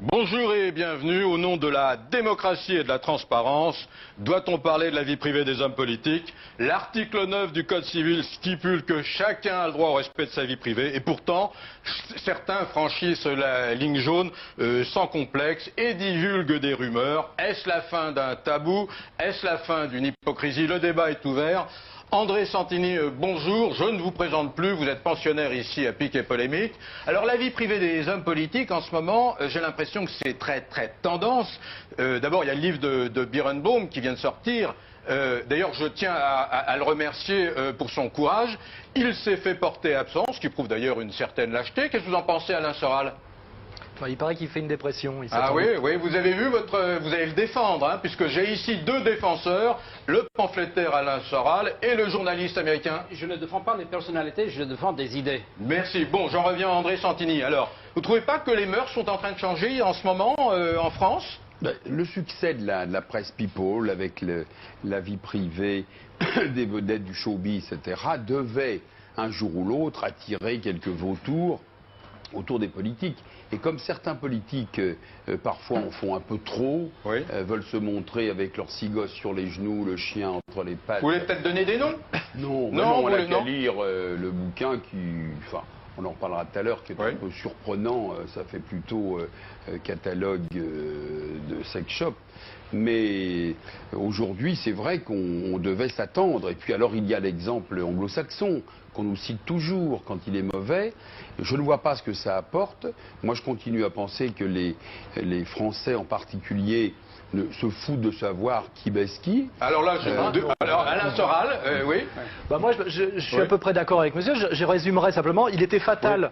Bonjour et bienvenue. Au nom de la démocratie et de la transparence, doit-on parler de la vie privée des hommes politiques? L'article 9 du Code civil stipule que chacun a le droit au respect de sa vie privée et pourtant, certains franchissent la ligne jaune sans complexe et divulguent des rumeurs. Est-ce la fin d'un tabou? Est-ce la fin d'une hypocrisie? Le débat est ouvert. André Santini, bonjour. Je ne vous présente plus, vous êtes pensionnaire ici à Pic et Polémique. Alors la vie privée des hommes politiques, en ce moment, j'ai l'impression que c'est très tendance. D'abord, il y a le livre de Birenbaum qui vient de sortir. D'ailleurs, je tiens à le remercier pour son courage. Il s'est fait porter absent, ce qui prouve d'ailleurs une certaine lâcheté. Qu'est-ce que vous en pensez, Alain Soral? Enfin, il paraît qu'il fait une dépression. Ah oui, vous avez vu vous allez le défendre, hein, puisque j'ai ici deux défenseurs, le pamphlétaire Alain Soral et le journaliste américain. Je ne défends pas les personnalités, je défends des idées. Merci. Bon, j'en reviens à André Santini. Alors, vous ne trouvez pas que les mœurs sont en train de changer en ce moment en France? Le succès de la presse people avec la vie privée des vedettes du showbiz, etc., devait un jour ou l'autre attirer quelques vautours autour des politiques. Et comme certains politiques parfois en font un peu trop, oui. Veulent se montrer avec leur six gosses sur les genoux, le chien entre les pattes. Vous voulez peut-être donner des noms? Non, on a qu'à lire le bouquin qui... Enfin, on en reparlera tout à l'heure, qui est un peu surprenant. Ça fait plutôt catalogue de sex shop. Mais aujourd'hui, c'est vrai qu'on devait s'attendre. Et puis alors, il y a l'exemple anglo-saxon qu'on nous cite toujours quand il est mauvais. Je ne vois pas ce que ça apporte. Moi, je continue à penser que les Français en particulier se foutent de savoir qui baisse qui. Alors là, alors Alain Soral, oui. Bah moi, je suis à peu près d'accord avec monsieur. Je résumerai simplement. Il était fatal.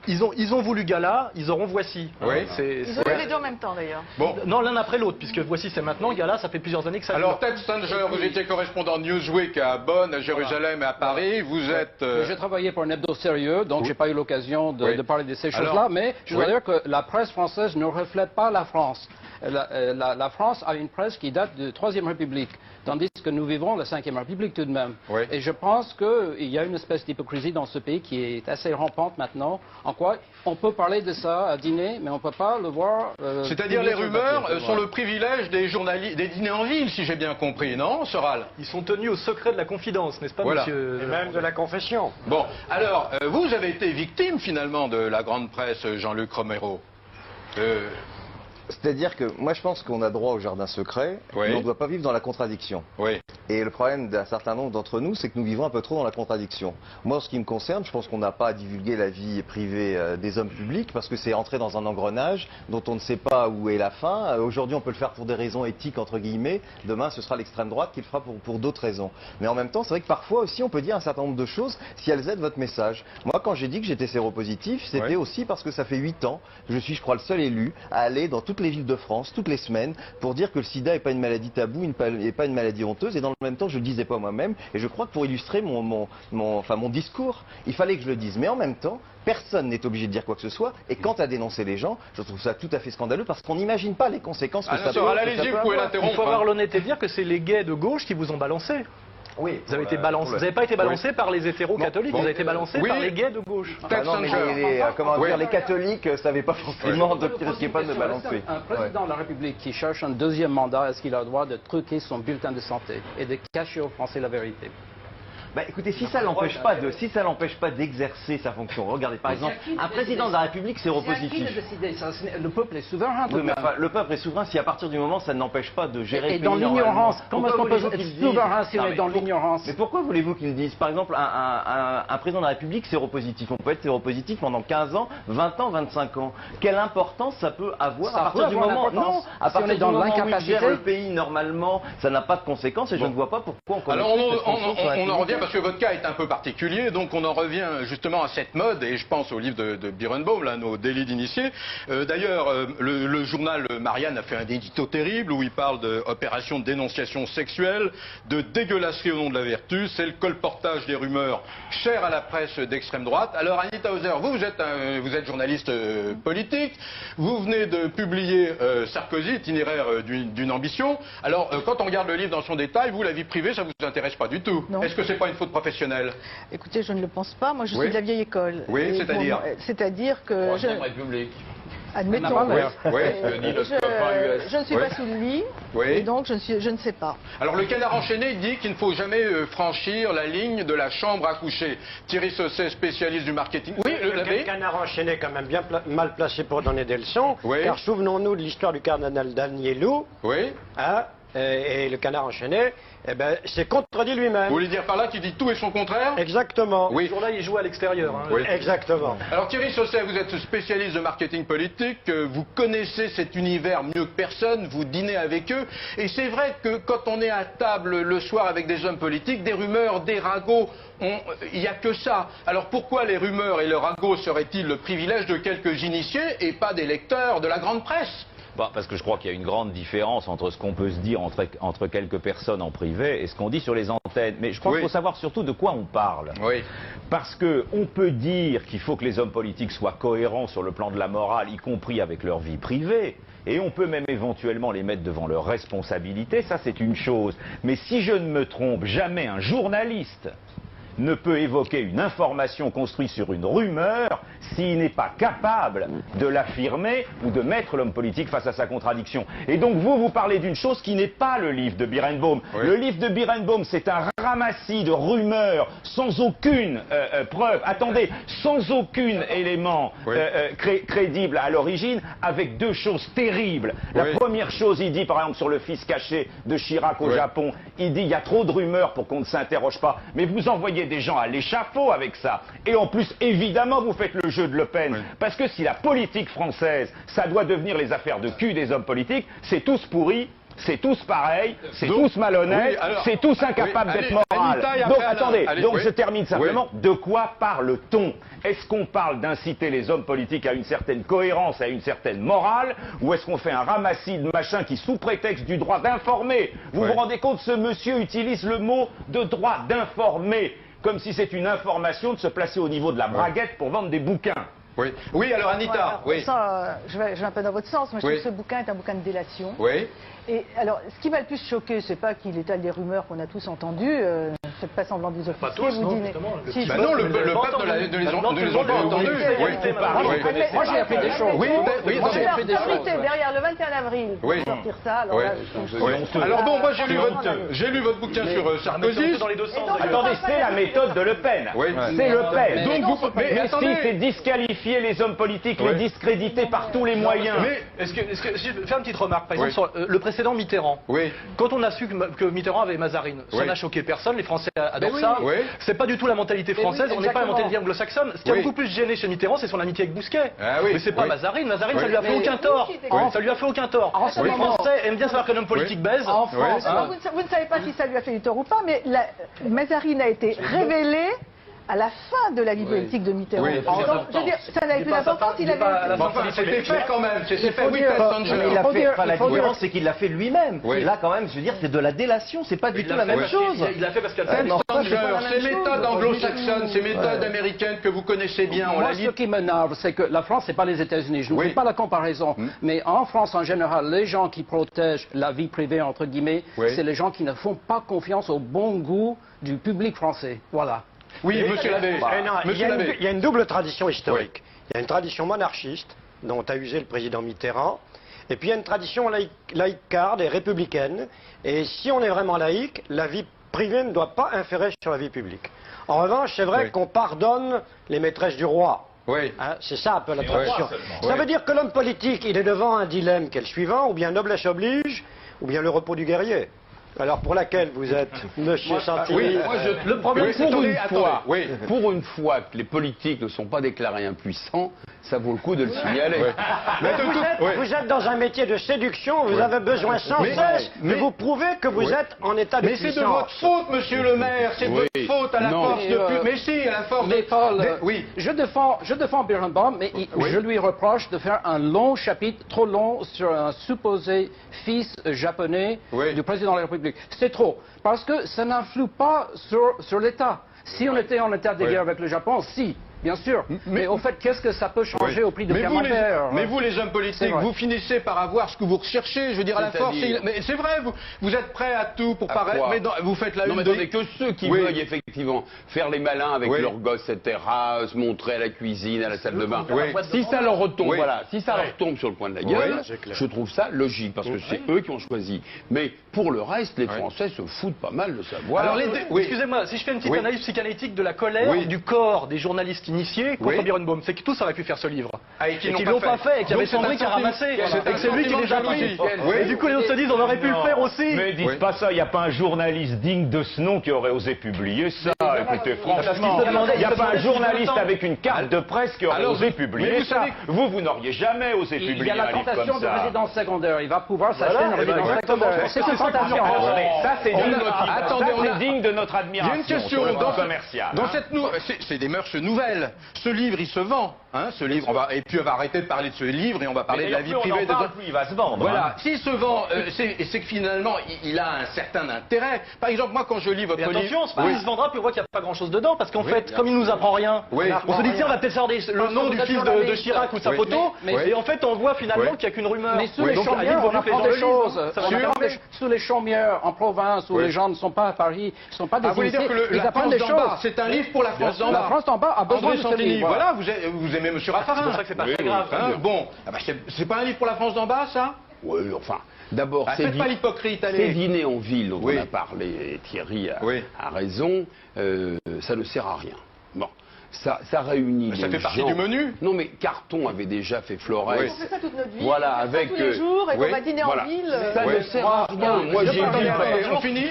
Ils ont voulu Gala, ils auront Voici. Oui. Ils ont eu les deux en même temps d'ailleurs. Bon. Non, l'un après l'autre, puisque Voici c'est maintenant, Gala ça fait plusieurs années que ça dure. Alors Ted Stanger, vous étiez correspondant de Newsweek à Bonn, à Jérusalem et à Paris. Vous êtes... J'ai travaillé pour un hebdo sérieux, donc j'ai pas eu l'occasion de parler de ces choses-là, mais je dois dire que la presse française ne reflète pas la France. La France a une presse qui date de la Troisième République, tandis que nous vivons la Cinquième République tout de même. Oui. Et je pense qu'il y a une espèce d'hypocrisie dans ce pays qui est assez rampante maintenant, en quoi on peut parler de ça à dîner, mais on ne peut pas le voir... C'est-à-dire les rumeurs sont le privilège des journalistes, des dîners en ville, si j'ai bien compris, non, Soral? Ils sont tenus au secret de la confidence, n'est-ce pas, monsieur? Et même de la confession. Bon, alors, vous avez été victime finalement de la grande presse, Jean-Luc Romero. C'est-à-dire que moi je pense qu'on a droit au jardin secret, mais on ne doit pas vivre dans la contradiction. Oui. Et le problème d'un certain nombre d'entre nous, c'est que nous vivons un peu trop dans la contradiction. Moi, en ce qui me concerne, je pense qu'on n'a pas à divulguer la vie privée des hommes publics parce que c'est entrer dans un engrenage dont on ne sait pas où est la fin. Aujourd'hui, on peut le faire pour des raisons éthiques, entre guillemets. Demain, ce sera l'extrême droite qui le fera pour d'autres raisons. Mais en même temps, c'est vrai que parfois aussi, on peut dire un certain nombre de choses si elles aident votre message. Moi, quand j'ai dit que j'étais séropositif, c'était aussi parce que ça fait 8 ans que je suis, je crois, le seul élu à aller dans toutes les villes de France, toutes les semaines, pour dire que le sida n'est pas une maladie taboue, n'est pas une maladie honteuse. Et dans le même temps, je ne le disais pas moi-même. Et je crois que pour illustrer mon discours, il fallait que je le dise. Mais en même temps, personne n'est obligé de dire quoi que ce soit. Et quant à dénoncer les gens, je trouve ça tout à fait scandaleux parce qu'on n'imagine pas les conséquences que ça peut avoir. Allez-y, vous pouvez l'interrompre. Il faut avoir l'honnêteté de dire que c'est les gays de gauche qui vous ont balancé. Oui, vous avez été balancé. Vous n'avez pas été balancé par les hétéros catholiques, vous avez été balancé par les gays de gauche. Non, mais les catholiques ne savaient pas forcément de risquaient pas de me balancer. Un président de la République qui cherche un deuxième mandat, est-ce qu'il a le droit de truquer son bulletin de santé et de cacher aux Français la vérité? Bah écoutez, si ça l'empêche pas d'exercer sa fonction, regardez par exemple, un président de la République séropositif. Le peuple est souverain. Oui, mais enfin, le peuple est souverain si à partir du moment ça ne n'empêche pas de gérer le pays dans l'ignorance. Comment est-ce qu'on peut être souverain si on est dans l'ignorance? Mais pourquoi voulez-vous qu'ils disent, par exemple, un président de la République séropositif? On peut être séropositif pendant 15 ans, 20 ans, 25 ans. Quelle importance ça peut avoir à partir du moment à partir du moment où il gère le pays normalement, ça n'a pas de conséquences et je ne vois pas pourquoi on Alors on en revient parce que votre cas est un peu particulier, donc on en revient justement à cette mode, et je pense au livre de Birenbaum, là, nos délits d'initiés. D'ailleurs, le journal Marianne a fait un édito terrible où il parle d'opération de dénonciation sexuelle, de dégueulasserie au nom de la vertu. C'est le colportage des rumeurs cher à la presse d'extrême droite. Alors Anita Hauser, vous êtes journaliste politique, vous venez de publier Sarkozy, itinéraire d'une ambition. Alors quand on regarde le livre dans son détail, vous, la vie privée, ça vous intéresse pas du tout. Est-ce que c'est pas une faute professionnelle? Écoutez, je ne le pense pas. Moi, je suis de la vieille école. Oui, c'est-à-dire C'est-à-dire que... Troisième République. Admettons, je ne suis pas sous lui, et donc je ne sais pas. Alors le Canard enchaîné dit qu'il ne faut jamais franchir la ligne de la chambre à coucher. Thierry Sausset, spécialiste du marketing. Oui, le Canard enchaîné est quand même bien mal placé pour donner des leçons, car souvenons-nous de l'histoire du cardinal Danielou. Oui. Hein, et le Canard enchaîné, eh ben, s'est contredit lui-même. Vous voulez dire par là qu'il dit tout et son contraire? Exactement. Oui. Ce jour-là, il joue à l'extérieur. Hein. Oui. Exactement. Alors Thierry Sausset, vous êtes spécialiste de marketing politique, vous connaissez cet univers mieux que personne, vous dînez avec eux, et c'est vrai que quand on est à table le soir avec des hommes politiques, des rumeurs, des ragots, il n'y a que ça. Alors pourquoi les rumeurs et le ragot seraient-ils le privilège de quelques initiés et pas des lecteurs de la grande presse? Parce que je crois qu'il y a une grande différence entre ce qu'on peut se dire entre quelques personnes en privé et ce qu'on dit sur les antennes. Mais je crois qu'il faut savoir surtout de quoi on parle. Oui. Parce qu'on peut dire qu'il faut que les hommes politiques soient cohérents sur le plan de la morale, y compris avec leur vie privée. Et on peut même éventuellement les mettre devant leurs responsabilités, ça c'est une chose. Mais si je ne me trompe, jamais un journaliste ne peut évoquer une information construite sur une rumeur s'il n'est pas capable de l'affirmer ou de mettre l'homme politique face à sa contradiction. Et donc vous parlez d'une chose qui n'est pas le livre de Birenbaum. Le livre de Birenbaum, c'est un ramassis de rumeurs sans aucune preuve, attendez, sans aucun élément crédible à l'origine, avec deux choses terribles. La première chose, il dit par exemple sur le fils caché de Chirac au Japon, il dit il y a trop de rumeurs pour qu'on ne s'interroge pas, mais vous envoyez des gens à l'échafaud avec ça. Et en plus, évidemment, vous faites le jeu de Le Pen. Parce que si la politique française, ça doit devenir les affaires de cul des hommes politiques, c'est tous pourris. C'est tous pareils, c'est tous malhonnêtes, c'est tous incapables d'être moraux. Donc attendez, je termine simplement. De quoi parle-t-on? Est-ce qu'on parle d'inciter les hommes politiques à une certaine cohérence, à une certaine morale, ou est-ce qu'on fait un ramassis de machins qui, sous prétexte du droit d'informer, vous vous rendez compte, ce monsieur utilise le mot de droit d'informer, comme si c'est une information de se placer au niveau de la braguette pour vendre des bouquins. Oui, alors Anita. Ça, je vais un peu dans votre sens. Moi, je trouve que ce bouquin est un bouquin de délation. Et alors, ce qui m'a le plus choqué, c'est pas qu'il étale des rumeurs qu'on a tous entendues. Faites pas semblant de vous offusquer. Pas tous, vous dînez. Non, le peuple ne les ont pas entendus. Moi, j'ai appris des choses. J'ai appris derrière le 21 avril. Sortir ça. Alors bon, moi j'ai lu votre bouquin sur Sarkozy. Attendez, c'est la méthode de Le Pen. C'est Le Pen. Donc mais si c'est disqualifier les hommes politiques, les discréditer par tous les moyens. Mais est-ce que je vais faire une petite remarque, par exemple, sur le précédent Mitterrand. Quand on a su que Mitterrand avait Mazarine, ça n'a choqué personne, les Français adorent ça. C'est pas du tout la mentalité française, on n'est pas la mentalité anglo-saxonne. Ce qui a beaucoup plus gêné chez Mitterrand, c'est son amitié avec Bousquet. Mais c'est pas Mazarine. Mazarine, ça lui a fait aucun tort. Ça lui a fait aucun tort. Les Français aiment bien savoir qu'un homme politique baise. En France, vous ne savez pas si ça lui a fait du tort ou pas, mais Mazarine a été révélée à la fin de la vie politique de Mitterrand. Donc, je veux dire, ça n'avait plus d'importance, il avait... C'était fait quand même, c'était fait, la différence, c'est qu'il l'a fait lui-même. Là, quand même, je veux dire, c'est de la délation, c'est pas du tout la même chose. Il l'a fait parce qu'elle ces méthodes anglo-saxonnes, ces méthodes américaines que vous connaissez bien, moi, ce qui m'énerve, c'est que la France, c'est pas les États-Unis. Je ne fais pas la comparaison. Mais en France, en général, les gens qui protègent la vie privée, entre guillemets, c'est les gens qui ne font pas confiance au bon goût du public français. Voilà. Oui, monsieur l'abbé. Il y a une double tradition historique. Il y a une tradition monarchiste, dont a usé le président Mitterrand, et puis il y a une tradition laïcarde et républicaine. Et si on est vraiment laïque, la vie privée ne doit pas inférer sur la vie publique. En revanche, c'est vrai qu'on pardonne les maîtresses du roi. C'est ça un peu la tradition. Ça veut dire que l'homme politique, il est devant un dilemme qui est le suivant, ou bien noblesse oblige, ou bien le repos du guerrier. Alors pour laquelle vous êtes, monsieur Santini? Le problème, c'est pour une fois que les politiques ne sont pas déclarés impuissants, ça vaut le coup de le signaler. Mais vous êtes dans un métier de séduction, vous avez besoin sans cesse de vous prouver que vous êtes en état de puissance. Mais c'est de votre faute, monsieur le maire, c'est de votre faute à la force de... Mais si, à la force mais Paul, oui. je défends Birnbaum, mais je lui reproche de faire un long chapitre, trop long, sur un supposé fils japonais du président de la République. C'est trop, parce que ça n'influe pas sur l'État. Si on était en état de guerre avec le Japon, si, bien sûr. Mais au fait, qu'est-ce que ça peut changer au prix de Camembert? Mais vous, les hommes politiques, vous finissez par avoir ce que vous recherchez. Je veux dire, à la force. Mais c'est vrai, vous êtes prêts à tout pour paraître. Mais vous faites la une. Non, mais que ceux qui veuillent effectivement faire les malins avec leurs gosses, etc., se montrer à la cuisine, à la salle de bain. Si ça leur retombe, si ça leur tombe sur le coin de la gueule, je trouve ça logique parce que c'est eux qui ont choisi. Mais pour le reste, les Français se foutent pas mal de savoir. Alors, excusez-moi, si je fais une petite analyse psychanalytique de la colère du corps des journalistes initiés contre Birnbaum, c'est que tous auraient pu faire ce livre. Et qui l'ont pas fait, et qui avait Sandry qui a ramassé. Et que c'est lui qui les a pris. Et du coup, les autres se disent, on aurait pu le faire aussi. Mais dites pas ça, il n'y a pas un journaliste digne de ce nom qui aurait osé publier ça. Écoutez, franchement, il n'y a pas un journaliste avec une carte de presse qui aurait osé publier ça. Vous n'auriez jamais osé publier. Il y a la tentation de résidence secondaire. Il va pouvoir s'acheter une résidence secondaire. C'est une tentation. Ça, c'est digne de notre admiration. Il y a une question dans cette c'est des mœurs nouvelles. Ce livre, il se vend. Ce livre, et puis on va arrêter de parler de ce livre et on va parler de la vie privée des autres. Il va se vendre. Voilà. S'il se vend, c'est que finalement, il a un certain intérêt. Par exemple, moi, quand je lis votre livre... Attention, il se vendra, puis on voit qu'il n'y a pas grand-chose dedans, parce qu'en fait, comme il nous apprend rien, on se dit, tiens, on va peut-être faire le nom du fils de Chirac ou de sa photo, et en fait, on voit finalement qu'il n'y a qu'une rumeur. Mais sous les chaumières, on apprend des choses. Sous les chaumières, en province, où les gens ne sont pas à Paris, ne sont pas des initiés, ils apprennent des choses. C'est un livre pour la France d'en bas. La France d'en bas a besoin de ce livre. Voilà, vous aimez M. Raffarin. C'est pour ça que c'est pas très grave. Bon, c'est pas un livre pour la France d'en bas, ça? Oui, enfin, d'abord, faites pas l'hypocrite, allez. Ces dîners en ville dont on a parlé, et Thierry a raison, ça ne sert à rien. Bon. Ça réunit ça fait partie du menu. Non, mais Carton avait déjà fait Flores. On fait ça toute notre vie. Voilà, on fait ça tous les jours et on va dîner en ville. Ça ne sert à rien. Moi, j'ai dit, on finit.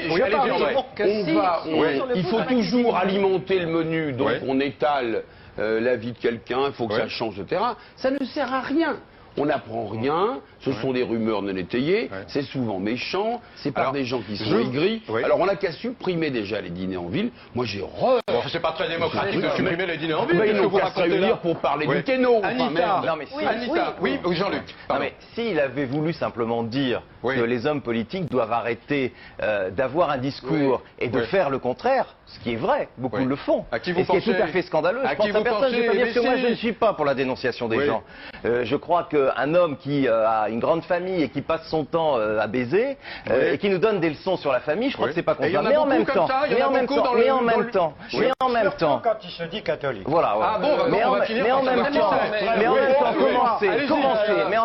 Il faut toujours alimenter le menu. Donc, on étale la vie de quelqu'un, il faut que ça change, etc. Ça ne sert à rien. On n'apprend rien, ce sont des rumeurs non étayées, c'est souvent méchant, c'est par des gens qui sont aigris. Alors on n'a qu'à supprimer déjà les dîners en ville. Moi j'ai horreur. C'est pas très démocratique de supprimer les dîners en ville. Mais ils n'ont qu'à se réunir pour parler du Quéno. Anita, oui, Jean-Luc. Non mais s'il avait voulu simplement dire que les hommes politiques doivent arrêter d'avoir un discours et de faire le contraire, ce qui est vrai, beaucoup le font, et ce qui est tout à fait scandaleux. Je pense à personne, je ne vais pas dire que moi je ne suis pas pour la dénonciation des gens. Je crois qu'un homme qui a une grande famille et qui passe son temps à baiser et qui nous donne des leçons sur la famille, je crois que c'est pas contre. Mais en même temps, quand il se dit catholique. Voilà. Ah bon, mais en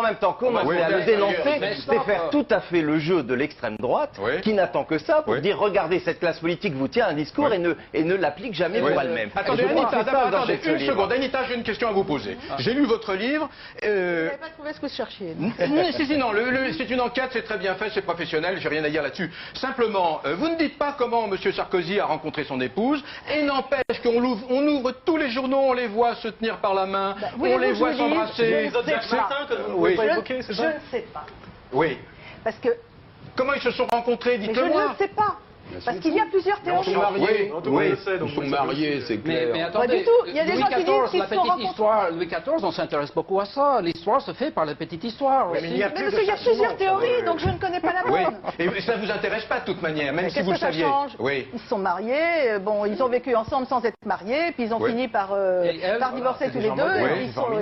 même temps, commencer à le dénoncer, c'est faire tout à fait le jeu de l'extrême droite, qui n'attend que ça pour dire regardez, cette classe politique vous tient un discours et ne l'applique jamais pour elle-même. Attendez, Anita, une seconde. Anita, j'ai une question à vous poser. J'ai lu votre livre. Vous n'avez pas trouvé ce que vous cherchiez. Si, non, c'est une enquête, c'est très bien fait, c'est professionnel, j'ai rien à dire là-dessus. Simplement, vous ne dites pas comment M. Sarkozy a rencontré son épouse, et n'empêche qu'on ouvre tous les journaux, on les voit se tenir par la main, on les voit s'embrasser. Je ne sais pas. Oui. Parce que... Comment ils se sont rencontrés, dites-le-moi. Je ne sais pas. Parce qu'il y a plusieurs théories. Ils sont mariés, c'est clair. Mais attendez, pas du tout. Il y a des gens qui disent qu'ils se sont rencontrés. Louis XIV, on s'intéresse beaucoup à ça. L'histoire se fait par la petite histoire. Mais il y a plusieurs théories, donc je ne connais pas la bonne. Et ça ne vous intéresse pas de toute manière, même si vous le saviez. Ils se sont mariés, bon, ils ont vécu ensemble sans être mariés, puis ils ont fini par divorcer tous les deux.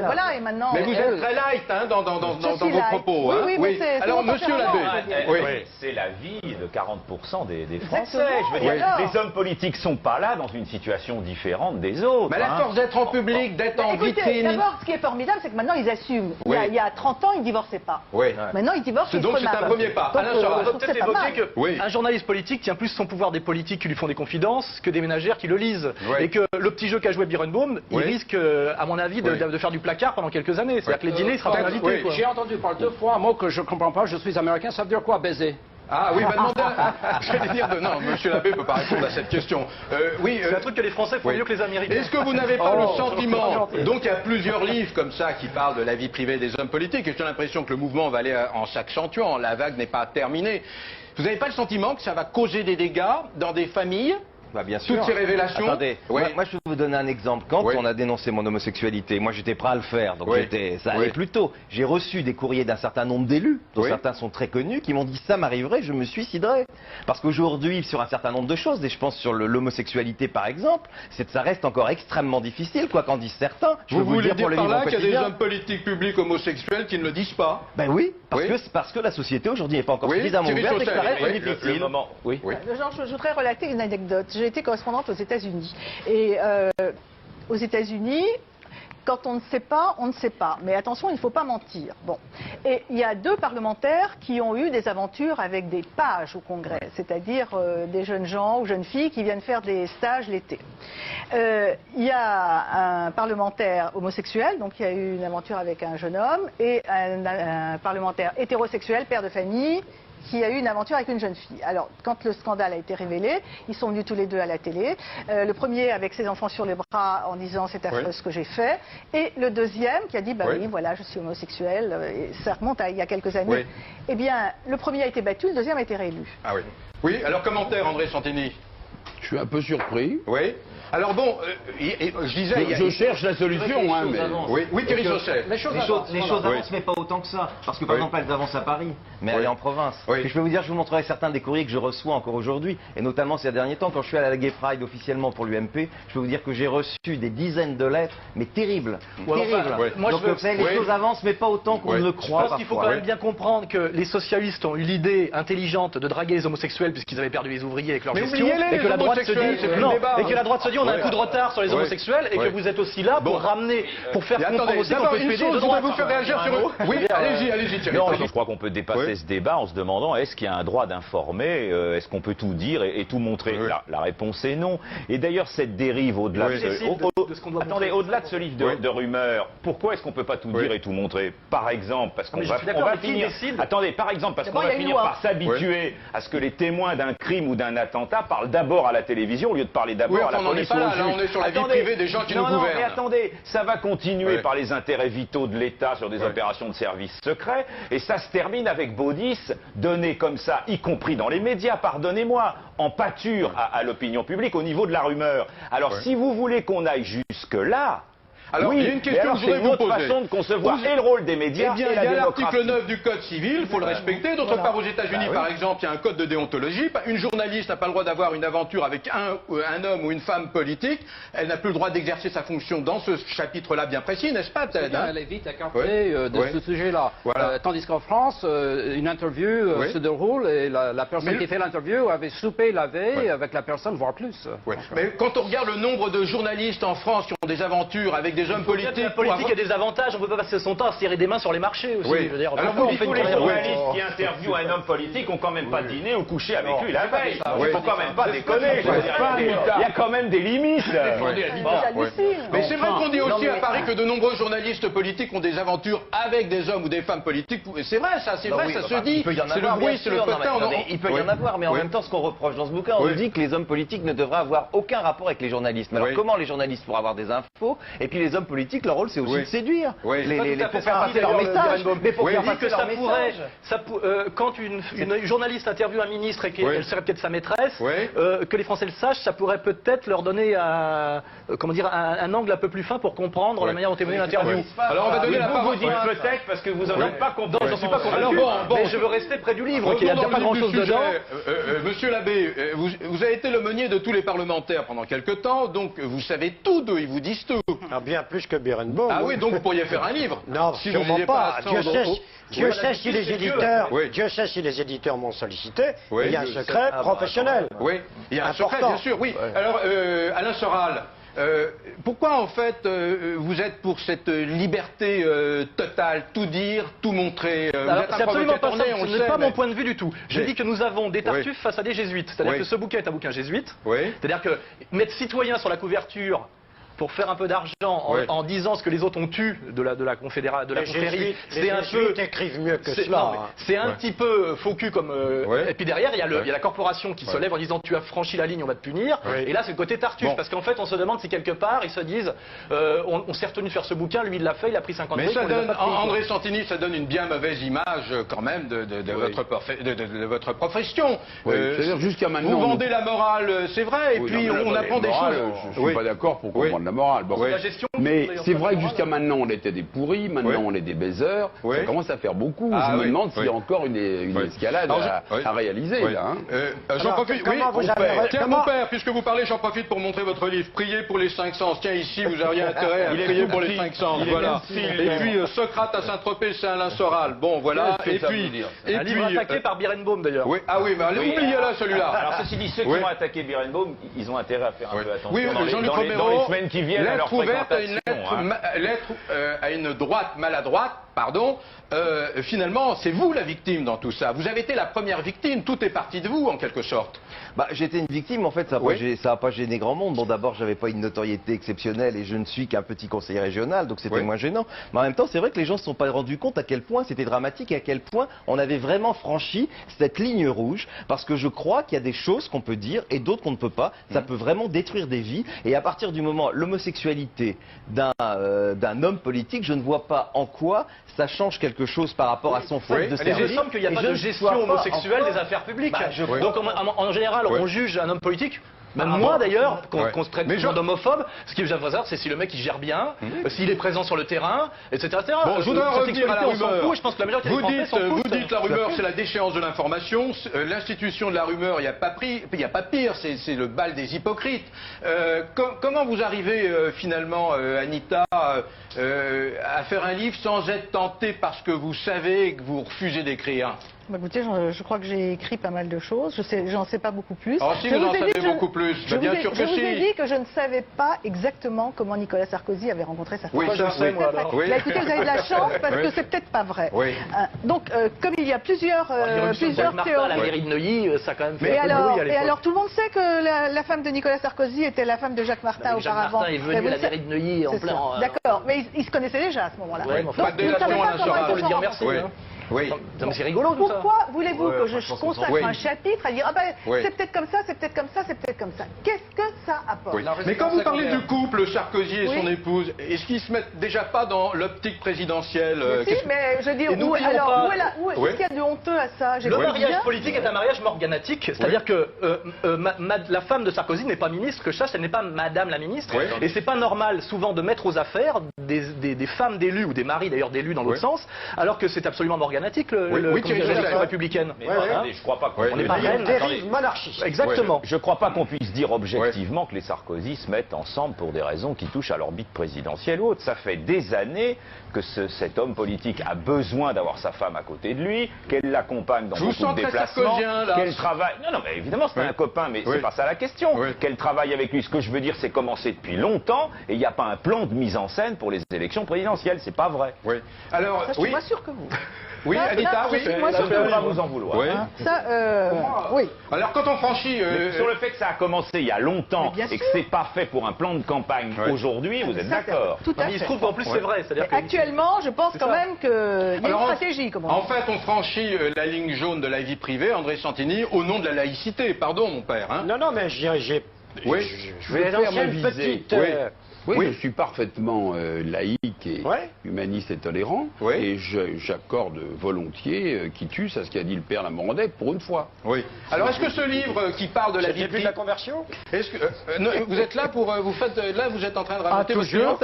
Voilà, et maintenant... Mais vous êtes très light dans vos propos. Oui, c'est... Alors, monsieur l'abbé... C'est la vie de 40% des Français. Je veux dire, les hommes politiques sont pas là dans une situation différente des autres. Mais à la force d'être en public, d'être en vitrine... D'abord, ce qui est formidable, c'est que maintenant, ils assument. Il y a 30 ans, ils ne divorçaient pas. Maintenant, ils divorcent, ils se remarient. Donc, c'est un premier pas. On peut peut-être évoquer qu'un journaliste politique tient plus son pouvoir des politiques qui lui font des confidences que des ménagères qui le lisent. Et que le petit jeu qu'a joué Birnbaum, il risque, à mon avis, de faire du placard pendant quelques années. C'est-à-dire que les dîners, il sera pas invité. J'ai entendu par 2 fois un mot que je ne comprends pas. Je suis américain, ça veut dire quoi, baiser? Ah oui, demandez je vais dire non, monsieur l'abbé ne peut pas répondre à cette question. Oui, c'est un truc que les Français font mieux que les Américains. Est-ce que vous n'avez pas le sentiment, donc il y a plusieurs livres comme ça qui parlent de la vie privée des hommes politiques, et j'ai l'impression que le mouvement va aller en s'accentuant, la vague n'est pas terminée. Vous n'avez pas le sentiment que ça va causer des dégâts dans des familles? Bah bien sûr. Toutes ces révélations. Attendez, moi je peux vous donner un exemple. Quand on a dénoncé mon homosexualité, moi j'étais prêt à le faire, donc ça allait plus tôt. J'ai reçu des courriers d'un certain nombre d'élus, dont certains sont très connus, qui m'ont dit ça m'arriverait, je me suiciderais. Parce qu'aujourd'hui, sur un certain nombre de choses, et je pense sur l'homosexualité par exemple, ça reste encore extrêmement difficile, quoi qu'en disent certains. Vous voulez dire par là qu'il y a des hommes politiques publics homosexuels qui ne le disent pas? Ben oui, parce que la société aujourd'hui n'est pas encore suffisamment ouverte et que ça reste difficile. Je voudrais relater une anecdote. J'ai été correspondante aux États-Unis. Et aux États-Unis, quand on ne sait pas, on ne sait pas. Mais attention, il ne faut pas mentir. Bon. Et il y a 2 parlementaires qui ont eu des aventures avec des pages au Congrès, c'est-à-dire des jeunes gens ou jeunes filles qui viennent faire des stages l'été. Il y a un parlementaire homosexuel, donc il y a eu une aventure avec un jeune homme, et un parlementaire hétérosexuel, père de famille, qui a eu une aventure avec une jeune fille. Alors, quand le scandale a été révélé, ils sont venus tous les 2 à la télé. Le premier avec ses enfants sur les bras en disant c'est affreux ce que j'ai fait. Et le deuxième qui a dit bah oui, voilà, je suis homosexuel. Et ça remonte à il y a quelques années. Eh bien, le premier a été battu, le deuxième a été réélu. Ah oui. Oui, alors commentaire, André Santini. Je suis un peu surpris. Oui. Alors bon, je disais... Je cherche la solution, hein, mais... Oui, Thierry Sausset. Les choses avancent, mais pas autant que ça. Parce que par exemple, elles avancent à Paris, mais elles sont en province. Et je peux vous dire, je vous montrerai certains des courriers que je reçois encore aujourd'hui, et notamment ces derniers temps, quand je suis allé à la Gay Pride officiellement pour l'UMP, je peux vous dire que j'ai reçu des dizaines de lettres, mais terribles. Terribles. Donc les choses avancent, mais pas autant qu'on ne le croit. Je pense qu'il faut quand même bien comprendre que les socialistes ont eu l'idée intelligente de draguer les homosexuels puisqu'ils avaient perdu les ouvriers avec leur gestion, et que la droite se dit on a un coup de retard sur les homosexuels et que vous êtes aussi là pour ramener, pour faire comprendre aussi qu'on peut se péder de droite. Vous faire réagir sur eux. Oui, allez-y, Thierry. Non, je crois qu'on peut dépasser ce débat en se demandant est-ce qu'il y a un droit d'informer, est-ce qu'on peut tout dire et tout montrer. La réponse est non. Et d'ailleurs, cette dérive au-delà de ce livre de rumeurs, pourquoi est-ce qu'on peut pas tout dire et tout montrer? Par exemple, parce qu'on va finir. Attendez, par exemple, parce qu'on va finir par s'habituer à ce que les témoins d'un crime ou d'un attentat parlent d'abord à la télévision au lieu de parler d'abord à la police. Là, on est sur la vie privée des gens qui nous gouvernent. Mais attendez, ça va continuer par les intérêts vitaux de l'État sur des opérations de services secrets, et ça se termine avec Baudis, donné comme ça, y compris dans les médias, pardonnez-moi, en pâture à l'opinion publique au niveau de la rumeur. Alors si vous voulez qu'on aille jusque-là, alors, il y a une question que je voudrais vous poser. Façon de concevoir et le rôle des médias et la démocratie. Il y a l'article 9 du Code civil, il faut le respecter. D'autre part, aux États-Unis, par exemple, il y a un code de déontologie. Une journaliste n'a pas le droit d'avoir une aventure avec un homme ou une femme politique. Elle n'a plus le droit d'exercer sa fonction dans ce chapitre-là bien précis, n'est-ce pas, Ted? Elle est vite écartée de ce sujet-là. Tandis qu'en France, une interview se déroule et la personne qui fait l'interview avait soupé la veille avec la personne, voire plus. Mais quand on regarde le nombre de journalistes en France qui ont des aventures avec des hommes politiques... La politique a des avantages, on ne peut pas passer son temps à serrer des mains sur les marchés aussi. Je veux dire, alors tous les journalistes qui interviewent un homme politique n'ont quand même pas dîné ou couché avec lui la veille. Il ne faut quand même pas déconner. Il y a quand même des limites. Mais c'est vrai qu'on dit aussi à Paris que de nombreux journalistes politiques ont des aventures avec des hommes ou des femmes politiques. C'est vrai, ça, c'est vrai, ça se dit. C'est le bruit, c'est le potin. Il peut y en avoir, mais en même temps, ce qu'on reproche dans ce bouquin, on dit que les hommes politiques ne devraient avoir aucun rapport avec les journalistes. Alors comment les journalistes pourraient avoir des infos? Et puis les hommes politiques, leur rôle, c'est aussi de séduire. Pour faire passer leur message. Mais pour faire passer leur message. Quand une journaliste interviewe un ministre et qu'elle serait peut-être sa maîtresse, que les Français le sachent, ça pourrait peut-être leur donner un angle un peu plus fin pour comprendre la manière dont est menée l'interview. Alors on va donner la parole. Vous dites peut-être parce que vous n'en êtes pas convaincu. Non, j'en suis pas convaincu. Mais je veux rester près du livre, qu'il n'y a pas grand-chose dedans. Monsieur l'abbé, vous avez été le meunier de tous les parlementaires pendant quelque temps, donc vous savez tout d'eux, ils vous disent tout. Bien plus que Berenbaum. Ah oui, donc vous pourriez faire un livre. Non, si sûrement pas. Dieu sait si les éditeurs m'ont sollicité. Il y a un secret professionnel. Oui, il y a un secret, bien sûr. Oui. Alors, Alain Soral, pourquoi en fait vous êtes pour cette liberté totale, tout dire, tout montrer? C'est absolument pas ça, ce n'est pas mon point de vue du tout. Je dis que nous avons des tartuffes face à des jésuites. C'est-à-dire que ce bouquin est un bouquin jésuite. C'est-à-dire que mettre citoyen sur la couverture, pour faire un peu d'argent en disant ce que les autres ont eu de la confrérie. C'est un peu écrivent mieux que cela. C'est un petit peu faux cul comme. Et puis derrière, il y a la corporation qui se lève en disant tu as franchi la ligne, on va te punir. Et là, c'est le côté Tartuffe, parce qu'en fait, on se demande si quelque part ils se disent on s'est retenu de faire ce bouquin, lui il l'a fait, il a pris 50 mais ça donne, André Santini, ça donne une bien mauvaise image quand même de votre profession. C'est-à-dire jusqu'à maintenant. Vous vendez la morale, c'est vrai, et puis on apprend des choses. Je suis pas d'accord pour qu'on vende la morale. Mais c'est vrai que jusqu'à maintenant on était des pourris, maintenant on est des baisers. Ça commence à faire beaucoup. Je me demande s'il y a encore une escalade à réaliser là. J'en profite. Tiens, mon père, puisque vous parlez, j'en profite pour montrer votre livre. Priez pour les 5 sens. Tiens, ici, vous auriez intérêt à prier pour les 5 sens. Voilà. Et puis Socrate à Saint-Tropez, c'est Alain Soral. Bon, voilà. Et puis un livre attaqué par Birenbaum d'ailleurs. Oui. Ah oui, mais oubliez-là celui-là. Alors ceci dit, ceux qui ont attaqué Birenbaum, ils ont intérêt à faire un peu attention. Oui, Jean-Luc Romero, dans les semaines qui viennent à leur fréquentation. Lettre à une droite maladroite, pardon. Finalement, c'est vous la victime dans tout ça. Vous avez été la première victime. Tout est parti de vous, en quelque sorte. J'étais une victime, en fait, ça n'a pas gêné grand monde. Bon, d'abord, j'avais pas une notoriété exceptionnelle et je ne suis qu'un petit conseiller régional, donc c'était moins gênant. Mais en même temps, c'est vrai que les gens ne se sont pas rendus compte à quel point c'était dramatique et à quel point on avait vraiment franchi cette ligne rouge. Parce que je crois qu'il y a des choses qu'on peut dire et d'autres qu'on ne peut pas. Ça peut vraiment détruire des vies. Et à partir du moment, l'homosexualité d'un homme politique, je ne vois pas en quoi ça change quelque chose par rapport à son fait de service. Il me semble qu'il n'y a pas de gestion homosexuelle des affaires publiques. Donc en général, on juge un homme politique. Même moi d'ailleurs, qu'on se traite toujours d'homophobe, ce qui j'aimerais savoir, c'est si le mec il gère bien, s'il est présent sur le terrain, etc. Bon, je voudrais revenir à la rumeur. Je pense que la majorité des Français s'en foutent. Vous dites la rumeur, c'est la déchéance de l'information. L'institution de la rumeur, il n'y a pas pire, c'est le bal des hypocrites. Comment vous arrivez finalement, Anita, à faire un livre sans être tenté parce que vous savez que vous refusez d'écrire? Écoutez, je crois que j'ai écrit pas mal de choses. J'en sais pas beaucoup plus. Alors si vous en savez beaucoup plus, bien sûr que si. Je vous ai dit que je ne savais pas exactement comment Nicolas Sarkozy avait rencontré sa femme. Oui, ça c'est moi alors. Là, écoutez, vous avez de la chance parce que c'est peut-être pas vrai. Donc, comme il y a plusieurs théories. La mairie de Neuilly, ça a quand même fait et alors, tout le monde sait que la femme de Nicolas Sarkozy était la femme de Jacques Martin auparavant. Jacques Martin est venu à la mairie de Neuilly en plein. D'accord, mais ils se connaissaient déjà à ce moment-là. Pas de délation à l'insora. Pour lui dire merci. Oui. C'est rigolo tout ça. Pourquoi voulez-vous que je consacre un chapitre à dire c'est peut-être comme ça, c'est peut-être comme ça, c'est peut-être comme ça. Qu'est-ce que ça apporte? Mais quand vous parlez du couple Sarkozy et son épouse, est-ce qu'ils se mettent déjà pas dans l'optique présidentielle? Si, mais je dis, qu'est-ce qu'il y a de honteux à ça? Le mariage politique est un mariage morganatique, c'est-à-dire que la femme de Sarkozy n'est pas ministre, que je sache, elle n'est pas madame la ministre, et c'est pas normal souvent de mettre aux affaires des femmes d'élus, ou des maris d'ailleurs d'élus dans l'autre sens, alors que c'est absolument morganatique la républicaine. Je crois pas qu'on n'est pas reine. Monarchiste. Exactement. Je crois pas qu'on puisse dire objectivement que les Sarkozy se mettent ensemble pour des raisons qui touchent à l'orbite présidentielle ou autre. Ça fait des années que cet homme politique a besoin d'avoir sa femme à côté de lui, qu'elle l'accompagne dans beaucoup de déplacements, qu'elle travaille. Non, mais évidemment c'est un copain, mais c'est pas ça la question. Qu'elle travaille avec lui. Ce que je veux dire, c'est commencer depuis longtemps, et il n'y a pas un plan de mise en scène pour les élections présidentielles. C'est pas vrai. Alors, je suis moins sûr que vous. Oui, Anita, je ne vais pas vous en vouloir. Alors, quand on franchit... Sur le fait que ça a commencé il y a longtemps et que c'est pas fait pour un plan de campagne aujourd'hui, vous êtes d'accord? Tout à fait. Il se trouve qu'en plus c'est vrai. Actuellement, je pense quand même qu'il y a une stratégie. En fait, on franchit la ligne jaune de la vie privée, André Santini, au nom de la laïcité. Pardon, mon père. Non, mais je vais faire ma petite... Oui, je suis parfaitement laïque et humaniste et tolérant, et j'accorde volontiers quitus à ce qu'a dit le père Lamorandet pour une fois. Oui. Alors, est-ce que ce livre qui parle de la vie privée... de la conversion? Est-ce que vous êtes là pour... vous êtes en train de raconter votre toujours.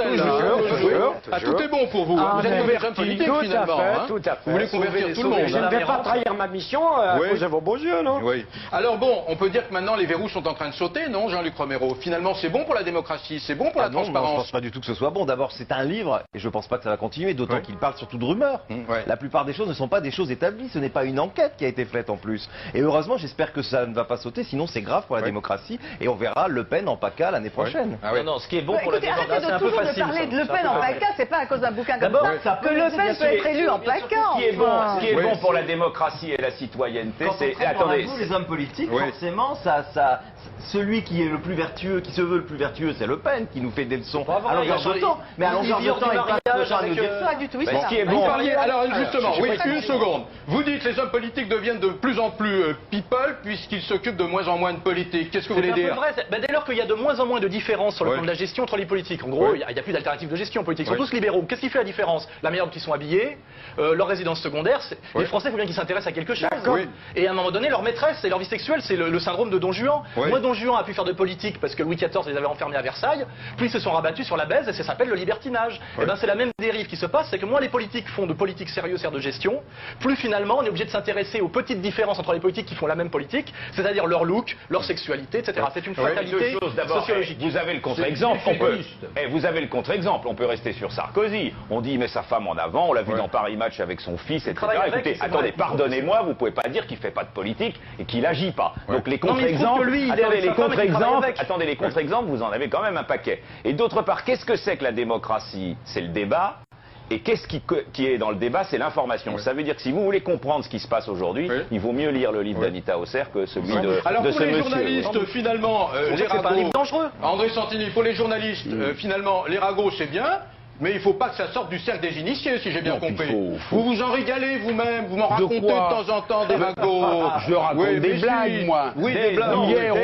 Tout est bon pour vous. Vous êtes converti politique finalement. Tout à fait. Vous voulez convertir tout le monde. Je ne vais pas trahir ma mission à cause de vos beaux yeux, non? Oui. Alors bon, on peut dire que maintenant les verrous sont en train de sauter, non, Jean-Luc Romero? Finalement, c'est bon pour la démocratie, c'est bon pour la transparence. Non, je ne pense pas du tout que ce soit bon. D'abord, c'est un livre, et je ne pense pas que ça va continuer, d'autant qu'il parle surtout de rumeurs. La plupart des choses ne sont pas des choses établies, ce n'est pas une enquête qui a été faite en plus. Et heureusement, j'espère que ça ne va pas sauter, sinon c'est grave pour la démocratie, et on verra Le Pen en PACA l'année prochaine. Non, ce qui est bon pour la démocratie, c'est un peu facile. De parler de Le Pen en PACA, c'est pas à cause d'un bouquin comme ça que Le Pen peut être élu en PACA. Ce qui est bon pour la démocratie et la citoyenneté, c'est... Attendez, vous les hommes politiques, forcément, celui qui est le plus vertueux, qui se veut le plus vertueux, c'est Le Pen, qui nous fait des leçons à longueur de temps. Mais à longueur de temps, il passe le temps à nous dire Pas du tout, oui, ce qui est bon. Alors justement, oui, une seconde. Vous dites que les hommes politiques deviennent de plus en plus people puisqu'ils s'occupent de moins en moins de politique. Qu'est-ce que vous voulez dire? Dès lors qu'il y a de moins en moins de différences sur le plan de la gestion entre les politiques, en gros, il n'y a plus d'alternative de gestion politique, ils sont tous libéraux. Qu'est-ce qui fait la différence? La manière dont ils sont habillés, leur résidence secondaire. Les Français, il faut bien qu'ils s'intéressent à quelque chose. Et à un moment donné, leur maîtresse et leur vie sexuelle, c'est le syndrome de Don Juan. Moi, Don Juan a pu faire de politique parce que Louis XIV les avait enfermés à Versailles, puis ils se sont rabattus sur la baise et ça s'appelle le libertinage. Et ben c'est la même dérive qui se passe, c'est que moins les politiques font de politique sérieuse et de gestion, plus finalement on est obligé de s'intéresser aux petites différences entre les politiques qui font la même politique, c'est-à-dire leur look, leur sexualité, etc. C'est une fatalité sociologique. Vous avez le contre-exemple. Vous avez le contre-exemple. On peut rester sur Sarkozy. On dit mais sa femme en avant, on l'a vu dans Paris Match avec son fils, etc. Écoutez, attendez, pardonnez-moi, vous pouvez pas dire qu'il fait pas de politique et qu'il agit pas. Donc les contre-exemples, attendez, les contre-exemples, vous en avez quand même un paquet. Et d'autre part, qu'est-ce que c'est que la démocratie? C'est le débat. Et qu'est-ce qui est dans le débat? C'est l'information. Ça veut dire que si vous voulez comprendre ce qui se passe aujourd'hui, il vaut mieux lire le livre d'Anita Hausser que celui de ce monsieur. Alors pour les journalistes, finalement, les ragots, André Santini, pour les journalistes, finalement, les ragots, c'est bien. Mais il ne faut pas que ça sorte du cercle des initiés, si j'ai bien compris. Vous vous en régalez vous-même, vous m'en racontez de temps en temps des ragots. Je raconte des blagues, moi. Oui, des blagues. Hier,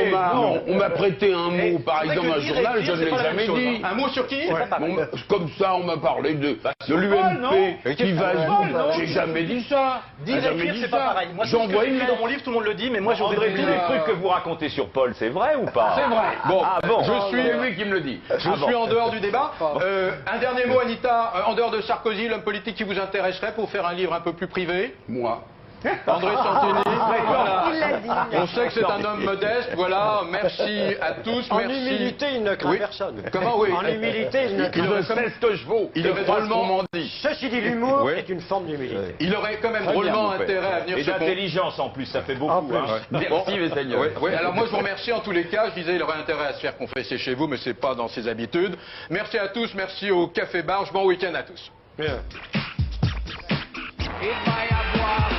on m'a prêté un mot, par exemple, dans un journal, je ne l'ai jamais dit. Un mot sur qui? Comme ça, on m'a parlé de l'UMP qui va... J'ai jamais dit ça. Dire écrire, c'est pas pareil. Moi, j'envoie une dans mon livre, tout le monde le dit, mais moi, André, tous les trucs que vous racontez sur Paul, c'est vrai ou pas? C'est vrai. Bon, je suis lui qui me le dit. Je suis en dehors du débat. Un dernier mot, Anita, en dehors de Sarkozy, l'homme politique qui vous intéresserait pour faire un livre un peu plus privé? Moi. André Santini, voilà. Il l'a dit. On sait que c'est un homme modeste, voilà, merci à tous, En merci. humilité, il ne craint personne. Comment, oui? En humilité, il ne craint personne. C'est ce que je vaux. Il aurait drôlement dit. Ceci dit, l'humour est une forme d'humilité. Il aurait quand même drôlement intérêt à venir et d'intelligence en plus, ça fait beaucoup. Merci, mes seigneurs. Alors moi je vous remercie en tous les cas. Je disais il aurait intérêt à se faire confesser chez vous, mais c'est pas dans ses habitudes. Merci à tous, merci au Café Barge. Bon week-end à tous. Bien. Il va y avoir